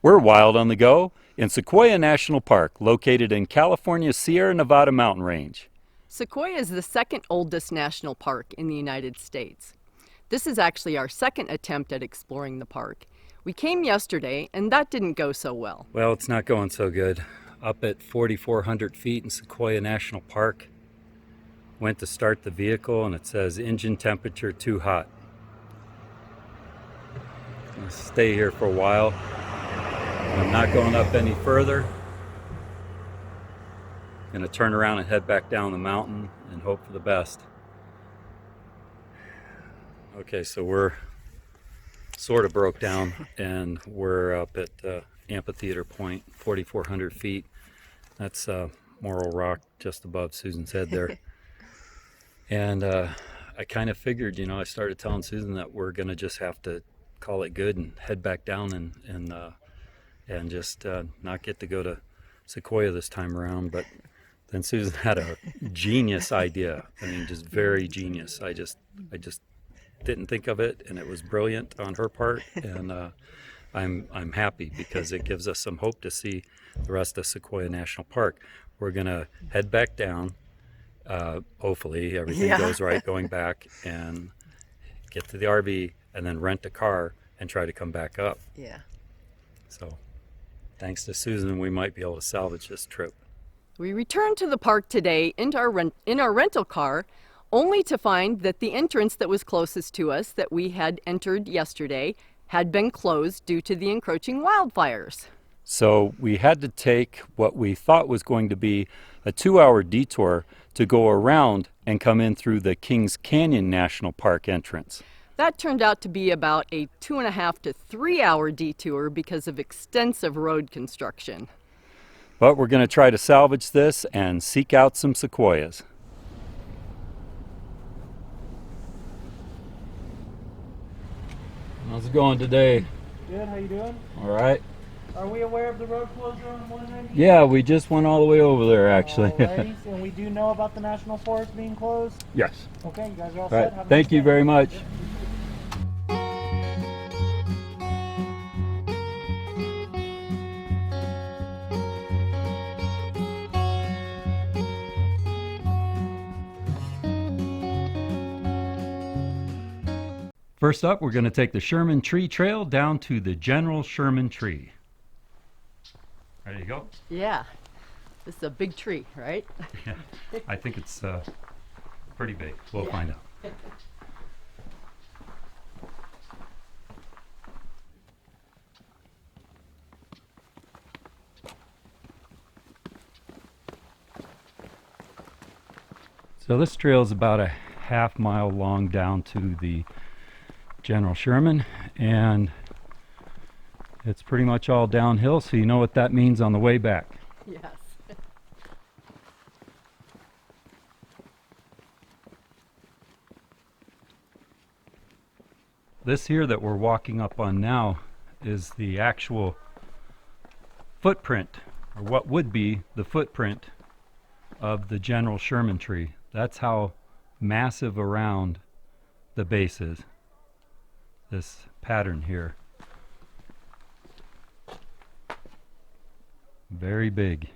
We're Wild on the Go in Sequoia National Park, located in California's Sierra Nevada mountain range. Sequoia is the second oldest national park in the United States. This is actually our second attempt at exploring the park. We came yesterday and that didn't go so well. Well, it's not going so good. Up at 4,400 feet in Sequoia National Park, went to start the vehicle and it says engine temperature too hot. I'll stay here for a while. I'm not going up any further. I'm going to turn around and head back down the mountain and hope for the best. Okay, so we're sort of broke down and we're up at Amphitheater Point, 4,400 feet. That's Morro Rock just above Susan's head there. And I kind of figured, I started telling Susan that we're going to just have to call it good and head back down and just not get to go to Sequoia this time around. But then Susan had a genius idea. I mean, just very genius. I just didn't think of it, and it was brilliant on her part. And I'm happy because it gives us some hope to see the rest of Sequoia National Park. We're gonna head back down. Hopefully everything goes right going back, and get to the RV and then rent a car and try to come back up. Yeah. So thanks to Susan, we might be able to salvage this trip. We returned to the park today in our rental car, only to find that the entrance that was closest to us that we had entered yesterday had been closed due to the encroaching wildfires. So we had to take what we thought was going to be a 2-hour detour to go around and come in through the Kings Canyon National Park entrance. That turned out to be about a 2.5 to 3 hour detour because of extensive road construction. But we're going to try to salvage this and seek out some sequoias. How's it going today? Good, how you doing? All right. Are we aware of the road closure on 190? Yeah, we just went all the way over there actually. Alrighty, and we do know about the national forest being closed? Yes. Okay, you guys are all All set? right. Thank you very much. First up, we're going to take the Sherman Tree Trail down to the General Sherman Tree. Ready to go? Yeah, this is a big tree, right? Yeah, I think it's pretty big. We'll find out. So this trail is about a half-mile long down to the General Sherman, and it's pretty much all downhill, so you know what that means on the way back. Yes. This here that we're walking up on now is the actual footprint, or what would be the footprint of the General Sherman Tree. That's how massive around the base is. This pattern here. Very big.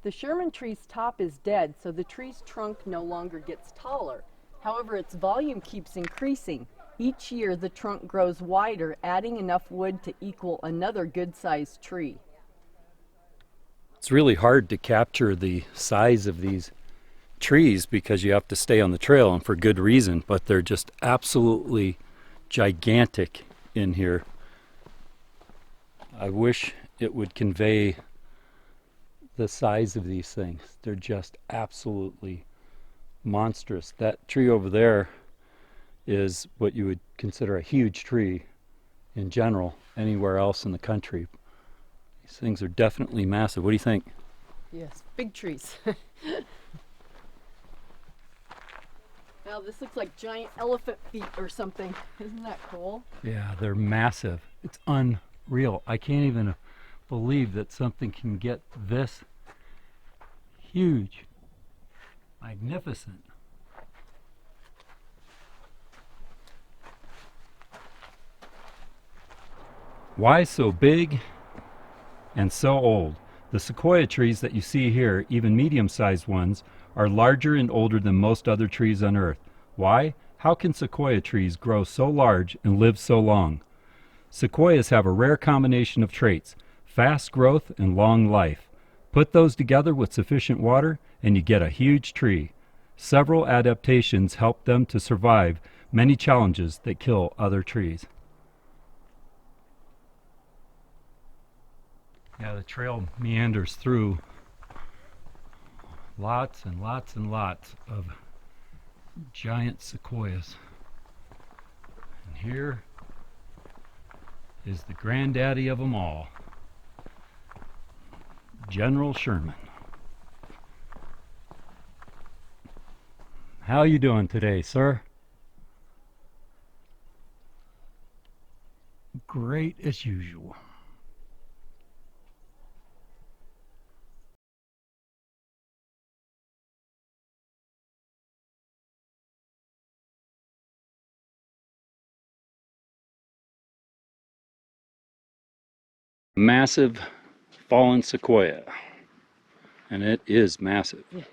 The Sherman tree's top is dead, so the tree's trunk no longer gets taller. However, its volume keeps increasing. Each year, the trunk grows wider, adding enough wood to equal another good-sized tree. It's really hard to capture the size of these trees because you have to stay on the trail, and for good reason, but they're just absolutely gigantic in here. I wish it would convey the size of these things. They're just absolutely monstrous. That tree over there is what you would consider a huge tree in general anywhere else in the country. These things are definitely massive. What do you think? Yes, big trees. Now this looks like giant elephant feet or something. Isn't that cool? Yeah, they're massive. It's unreal. I can't even believe that something can get this huge. Magnificent. Why so big and so old? The sequoia trees that you see here, even medium-sized ones, are larger and older than most other trees on Earth. Why? How can sequoia trees grow so large and live so long? Sequoias have a rare combination of traits: fast growth and long life. Put those together with sufficient water and you get a huge tree. Several adaptations help them to survive many challenges that kill other trees. Yeah, the trail meanders through lots and lots and lots of giant sequoias. And here is the granddaddy of them all, General Sherman. How you doing today, sir? Great as usual. Massive fallen sequoia, and it is massive. Yeah.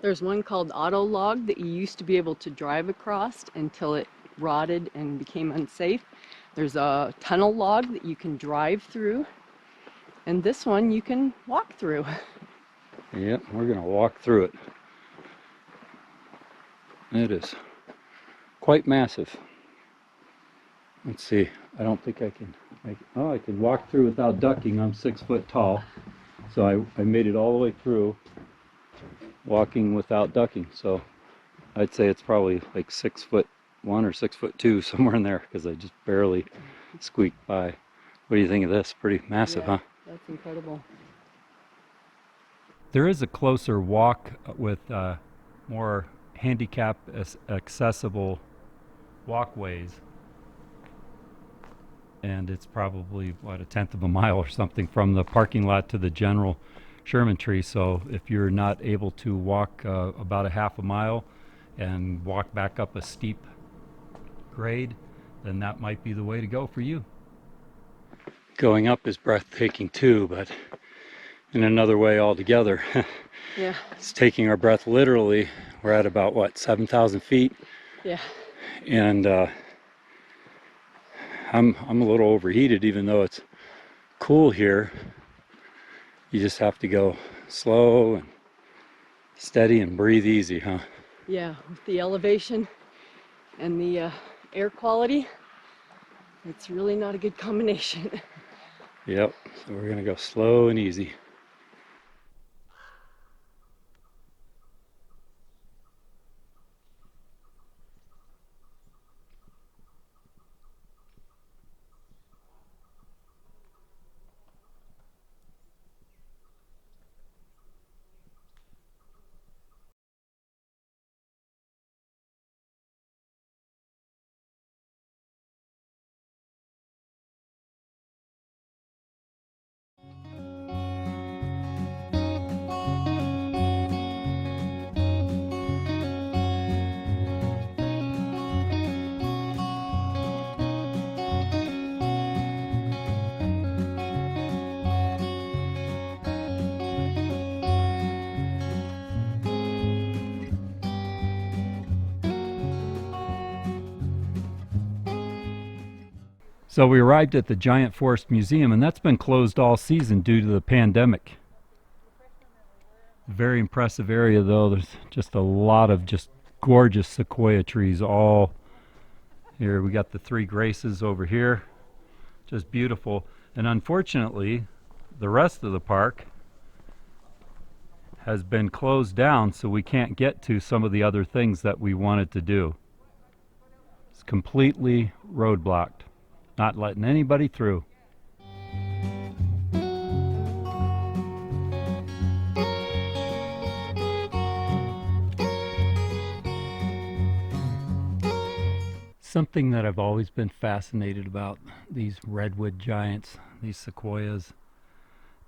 There's one called auto log that you used to be able to drive across until it rotted and became unsafe. There's a tunnel log that you can drive through, and this one you can walk through. Yep, we're gonna walk through it. It is quite massive. Let's see, I don't think I can make it. Oh, I can walk through without ducking. I'm 6 foot tall, so I made it all the way through walking without ducking. So I'd say it's probably like 6'1" or 6'2", somewhere in there, because I just barely squeaked by. What do you think of this? Pretty massive, Yeah, huh? that's incredible. There is a closer walk with more handicap accessible walkways, and it's probably what, a tenth of a mile or something from the parking lot to the general Sherman Tree. So if you're not able to walk about a half a mile and walk back up a steep grade, then that might be the way to go for you. Going up is breathtaking too, but in another way altogether. Yeah, It's taking our breath literally. We're at about what, 7,000 feet, yeah, and I'm a little overheated, even though it's cool here. You just have to go slow and steady and breathe easy, huh? yeah. With the elevation and the air quality, it's really not a good combination. Yep, so we're gonna go slow and easy. So we arrived at the Giant Forest Museum, and that's been closed all season due to the pandemic. Very impressive area though. There's just a lot of just gorgeous sequoia trees all here. We got the three graces over here, just beautiful. And unfortunately, the rest of the park has been closed down, so we can't get to some of the other things that we wanted to do. It's completely roadblocked, not letting anybody through. Something that I've always been fascinated about these redwood giants, these sequoias,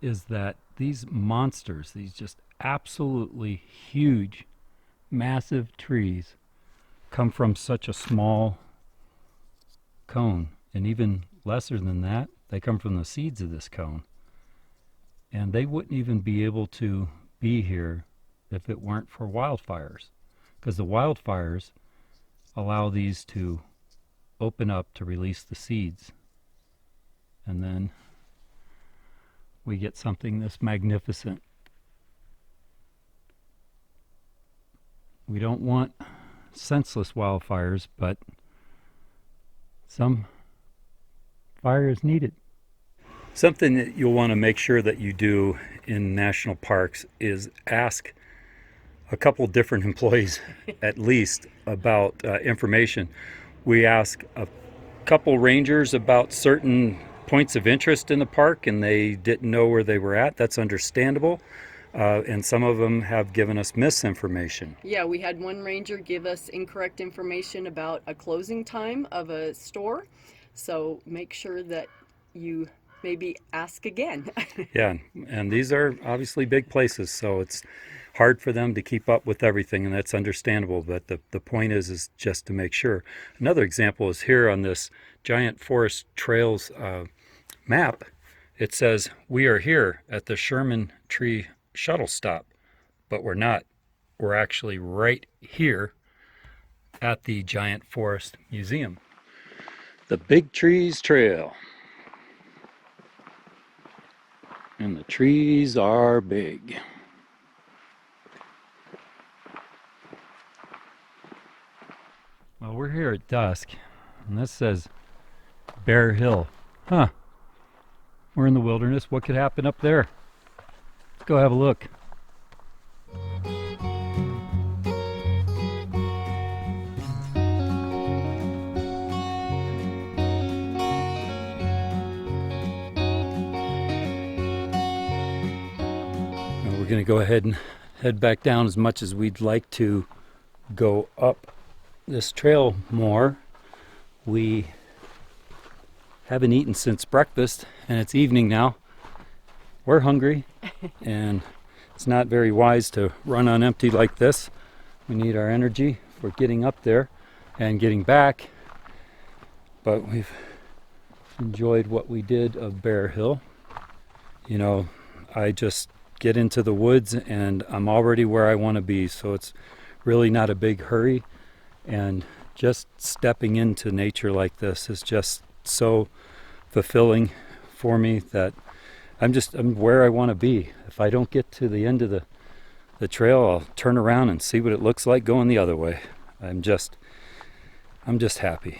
is that these monsters, these just absolutely huge, massive trees, come from such a small cone, and even lesser than that, They come from the seeds of this cone. And they wouldn't even be able to be here if it weren't for wildfires. Because the wildfires allow these to open up to release the seeds. And then we get something this magnificent. We don't want senseless wildfires, but some fire is needed. Something that you'll want to make sure that you do in national parks is ask a couple different employees at least about information. We ask a couple rangers about certain points of interest in the park and they didn't know where they were at. That's understandable. And some of them have given us misinformation. Yeah, we had one ranger give us incorrect information about a closing time of a store. So make sure that you maybe ask again. Yeah, and these are obviously big places, so it's hard for them to keep up with everything, and that's understandable. But the point is just to make sure. Another example is here on this Giant Forest Trails map. It says we are here at the Sherman Tree shuttle stop, but we're not. We're actually right here at the Giant Forest Museum. The Big Trees Trail. And the trees are big. Well, we're here at dusk, and this says Bear Hill. Huh. We're in the wilderness. What could happen up there? Let's go have a look. We're going to go ahead and head back down as much as we'd like to go up this trail more. We haven't eaten since breakfast and it's evening now. We're hungry and it's not very wise to run on empty like this. We need our energy for getting up there and getting back. But we've enjoyed what we did of Bear Hill. You know, I just get into the woods and I'm already where I want to be, so it's really not a big hurry, and just stepping into nature like this is just so fulfilling for me that I'm where I want to be. If I don't get to the end of the trail, I'll turn around and see what it looks like going the other way. I'm just happy.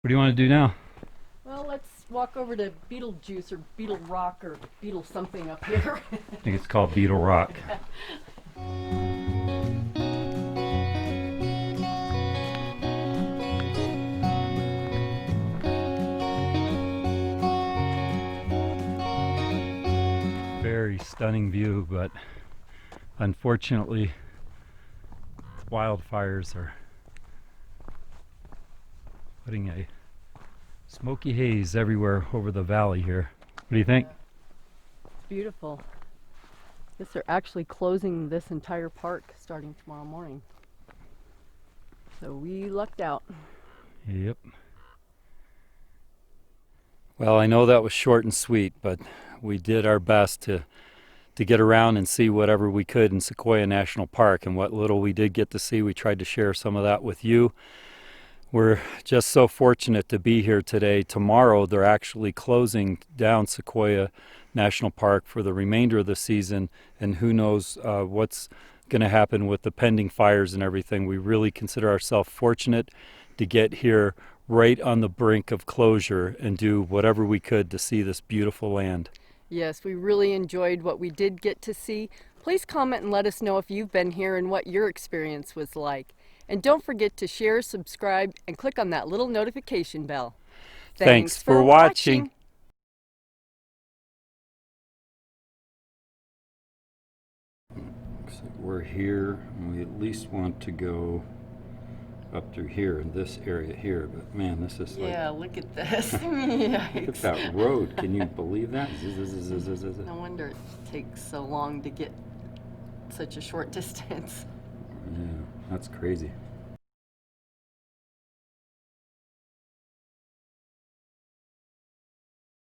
What do you want to do now? Well, let's walk over to Beetlejuice or Beetle Rock or Beetle something up here. I think it's called Beetle Rock. Very stunning view, but unfortunately wildfires are putting a smoky haze everywhere over the valley here. What do you think? It's beautiful. Yes, they're actually closing this entire park starting tomorrow morning. So we lucked out. Yep. Well, I know that was short and sweet, but we did our best to get around and see whatever we could in Sequoia National Park, and what little we did get to see, we tried to share some of that with you. We're just so fortunate to be here today. Tomorrow they're actually closing down Sequoia National Park for the remainder of the season, and who knows what's going to happen with the pending fires and everything. We really consider ourselves fortunate to get here right on the brink of closure and do whatever we could to see this beautiful land. Yes, we really enjoyed what we did get to see. Please comment and let us know if you've been here and what your experience was like. And don't forget to share, subscribe, and click on that little notification bell. Thanks for watching. Looks like we're here, and we at least want to go up through here in this area here, but man, this is like, Yeah, look at this. look at Yikes. that road. Can you believe that? Zzz, zzz, zzz, zzz, zzz. No wonder it takes so long to get such a short distance. Yeah, that's crazy.